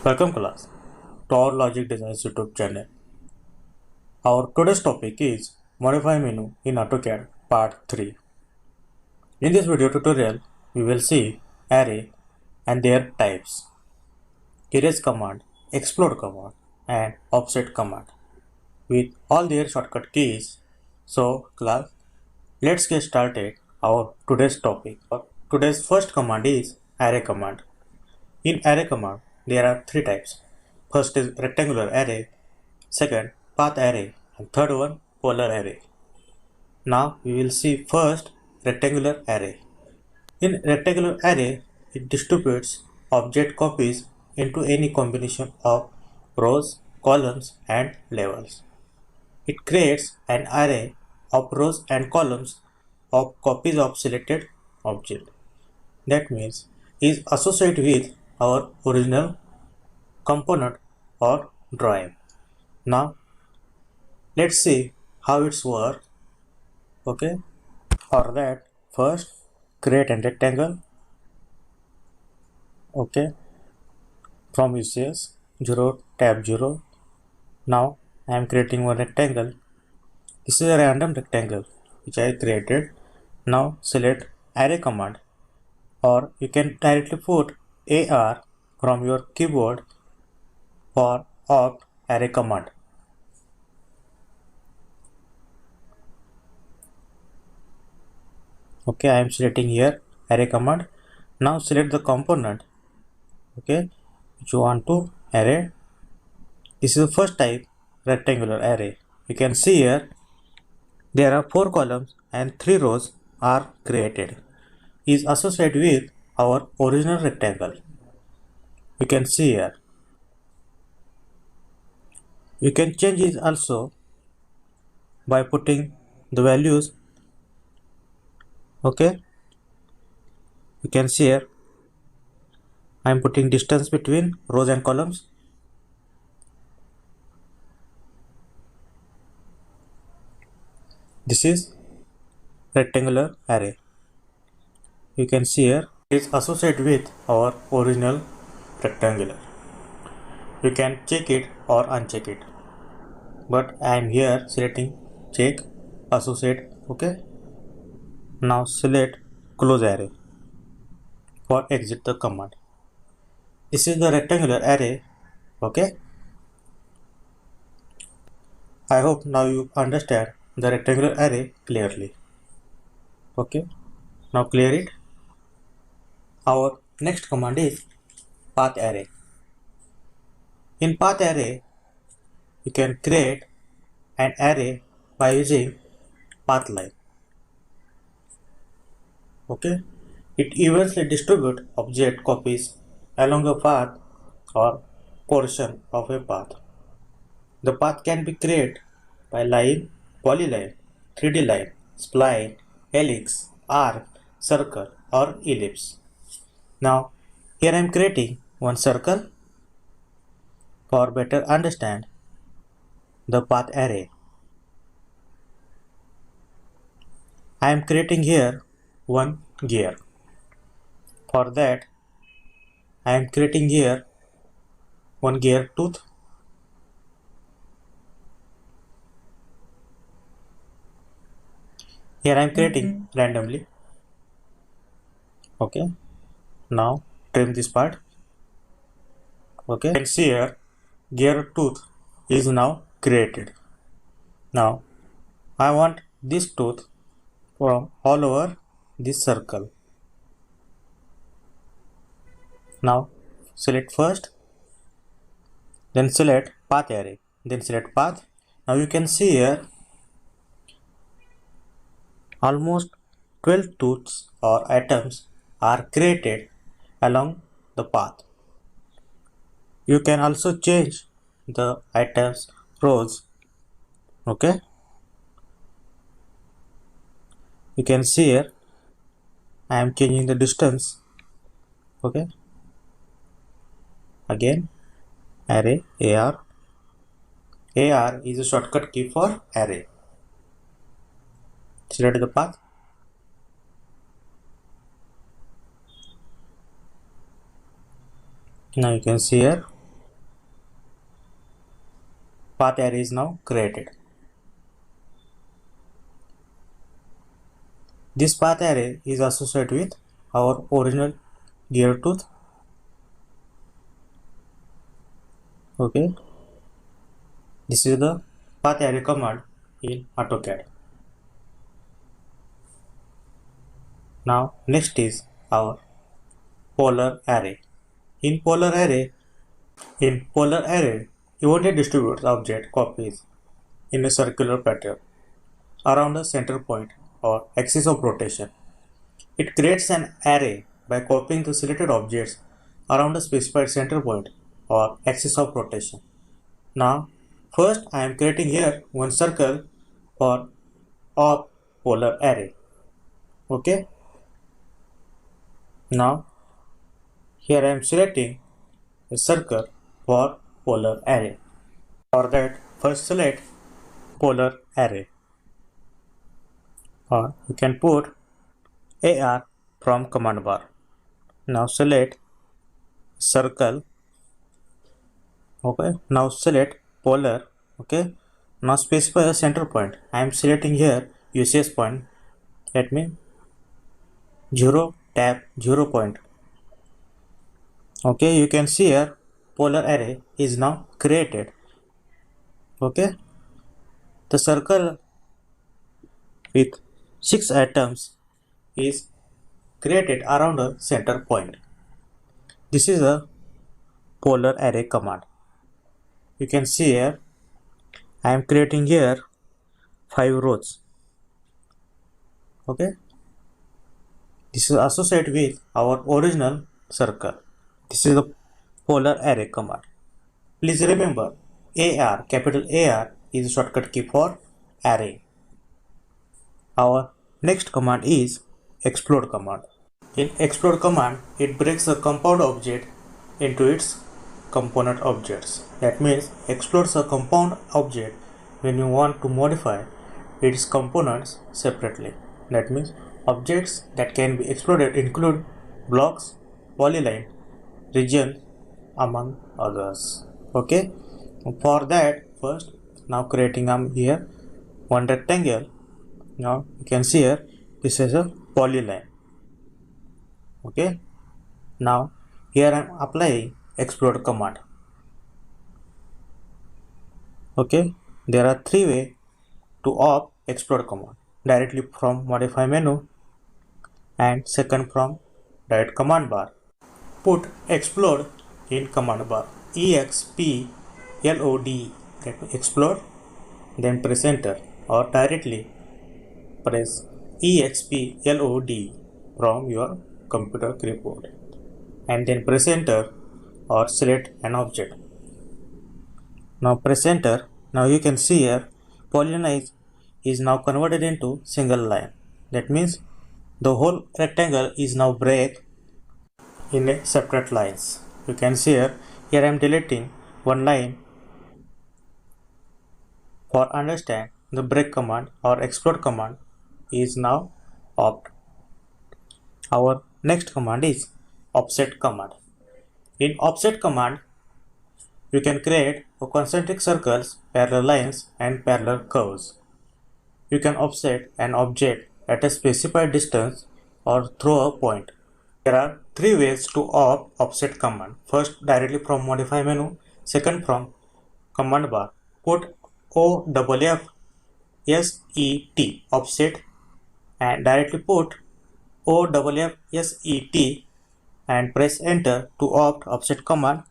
Welcome class to our Logic Design YouTube channel. Our today's topic is Modify menu in AutoCAD Part 3. In this video tutorial, we will see array and their types, erase command, explode command, and offset command with all their shortcut keys. So class, let's get started our today's topic. Today's first command is array command. In array command, there are three types. First is rectangular array, second path array, and third one polar array. Now we will see first rectangular array. In rectangular array, it distributes object copies into any combination of rows, columns, and levels. It creates an array of rows and columns of copies of selected object. That means is associated with our original component or drawing. Now let's see how it's work. Okay, for that first create a rectangle. Okay, from UCS 0 tab 0. Now I am creating one rectangle. This is a random rectangle which I created. Now select array command, or you can directly put AR from your keyboard for opt array command. Okay, I am selecting here array command. Now select the component, okay, which you want to array. This is the first type, rectangular array. You can see here there are 4 columns and 3 rows are created. Is associated with our original rectangle. You can see here. You can change it also by putting the values. Okay, you can see here I am putting distance between rows and columns. This is rectangular array. You can see here it is associated with our original rectangular. You can check it or uncheck it, but I am here selecting check associate. Okay, now select close array for exit the command. This is the rectangular array. Okay, I hope now you understand the rectangular array clearly. Okay, now clear it. Our next command is path array. In path array, you can create an array by using path line. Okay, it evenly distributes object copies along a path or portion of a path. The path can be created by line, polyline, 3D line, spline, helix, arc, circle, or ellipse. Now, here I am creating one circle for better understand the path array. I am creating here one gear. For that, I am creating here one gear tooth. Here I am creating randomly. Okay, now trim this part. Okay, you can see here gear tooth is now created. Now I want this tooth from all over this circle. Now select first, then select path array, then select path. Now you can see here almost 12 tooths or atoms are created along the path. You can also change the items rows. Okay, you can see here I am changing the distance. Okay, again array AR. AR is a shortcut key for array. Select the path. Now you can see here path array is now created. This path array is associated with our original gear tooth. Okay, this is the path array command in AutoCAD. Now next is our polar array. In polar array, evenly distributes object copies in a circular pattern around the center point or axis of rotation. It creates an array by copying the selected objects around a specified center point or axis of rotation. Now, first I am creating here one circle for of polar array. Okay. Now, here I am selecting a circle for polar array. For that, first select polar array, or you can put AR from command bar. Now select circle. Okay, now select polar. Okay, now specify a center point. I am selecting here UCS point. Let me 0 tab 0 point. Okay, you can see here polar array is now created. Okay, the circle with 6 items is created around a center point. This is a polar array command. You can see here I am creating here 5 rows. Okay, this is associated with our original circle. This is the polar array command. Please remember, AR, capital AR is a shortcut key for array. Our next command is explode command. In explode command, it breaks a compound object into its component objects. That means explodes a compound object when you want to modify its components separately. That means objects that can be exploded include blocks, polyline, region, among others. Okay, for that, first now creating here one rectangle. Now you can see here this is a polyline. Okay, now here I am applying explode command. Okay, there are 3 ways to opt explode command: directly from modify menu, and second from direct command bar. Put explode in command bar. EXPLOD, explode, then press enter, or directly press EXPLOD from your computer keyboard and then press enter or select an object. Now press enter. Now you can see here polyline is now converted into single line. That means the whole rectangle is now break in a separate lines. You can see here I am deleting one line. For understand, the break command or explode command is now opt. Our next command is offset command. In offset command, you can create concentric circles, parallel lines, and parallel curves. You can offset an object at a specified distance or throw a point. There are 3 ways to opt offset command. First, directly from modify menu. Second, from command bar. Put OFFSET offset and directly put OFFSET and press enter to opt offset command.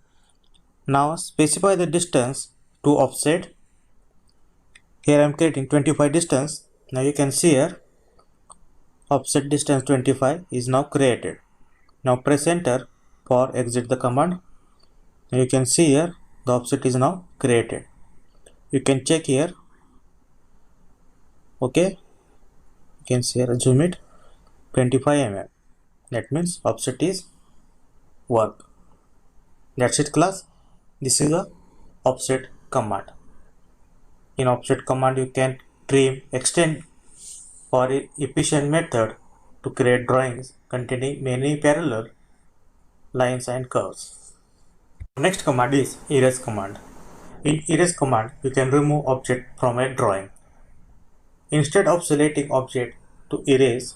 Now specify the distance to offset. Here I am creating 25 distance. Now you can see here offset distance 25 is now created. Now press enter for exit the command. Now you can see here the offset is now created. You can check here. Okay, you can see here, zoom it 25 mm. That means offset is work. That's it class. This is a offset command. In offset command you can trim, extend for efficient method to create drawings containing many parallel lines and curves. Next command is erase command. In erase command, you can remove object from a drawing. Instead of selecting object to erase,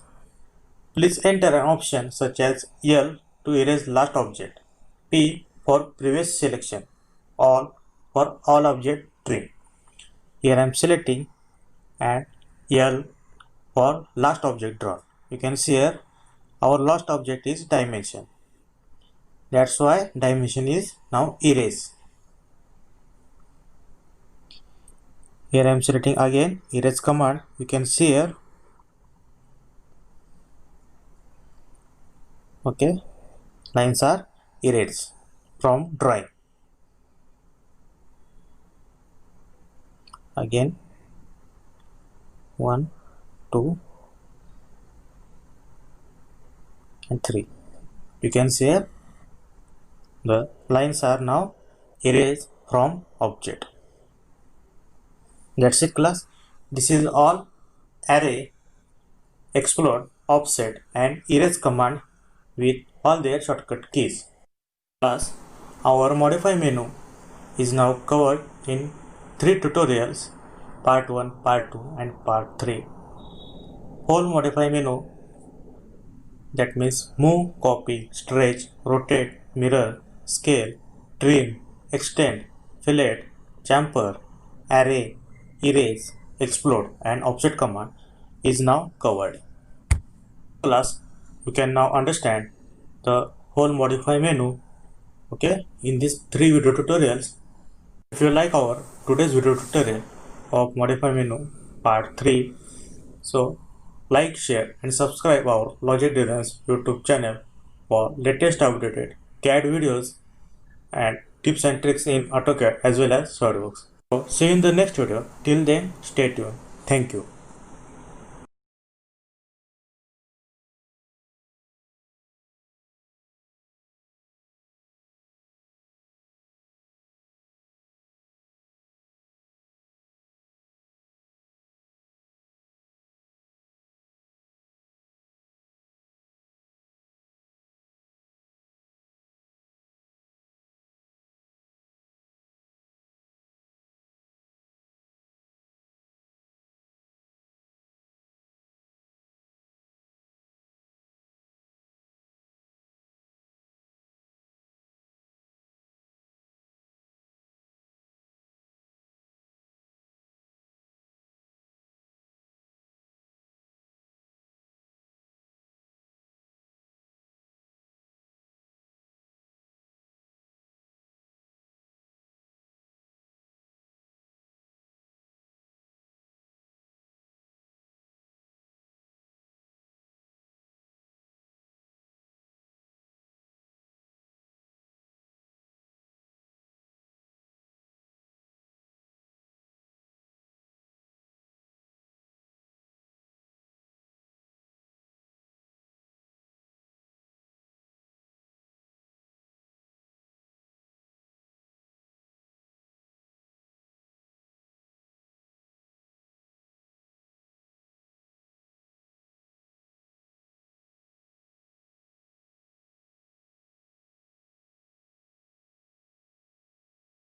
please enter an option such as L to erase last object, P for previous selection, or for all object trim. Here I am selecting and L for last object drawn. You can see here our last object is dimension. That's why dimension is now erase. Here I am selecting again erase command. You can see here. Okay, lines are erased from drawing. Again 1, 2 and 3. You can see here the lines are now erased from object. That's it class. This is all array, explode, offset and erase command with all their shortcut keys. Class, our modify menu is now covered in 3 tutorials, part 1, part 2 and part 3. Whole modify menu, that means move, copy, stretch, rotate, mirror, scale, trim, extend, fillet, chamfer, array, erase, explode and offset command is now covered. Class, you can now understand the whole modify menu, okay, in these 3 video tutorials. If you like our today's video tutorial of modify menu part 3, so like, share and subscribe our Logic Designs YouTube channel for latest updated CAD videos and tips and tricks in AutoCAD as well as SolidWorks. So see you in the next video. Till then, stay tuned. Thank you.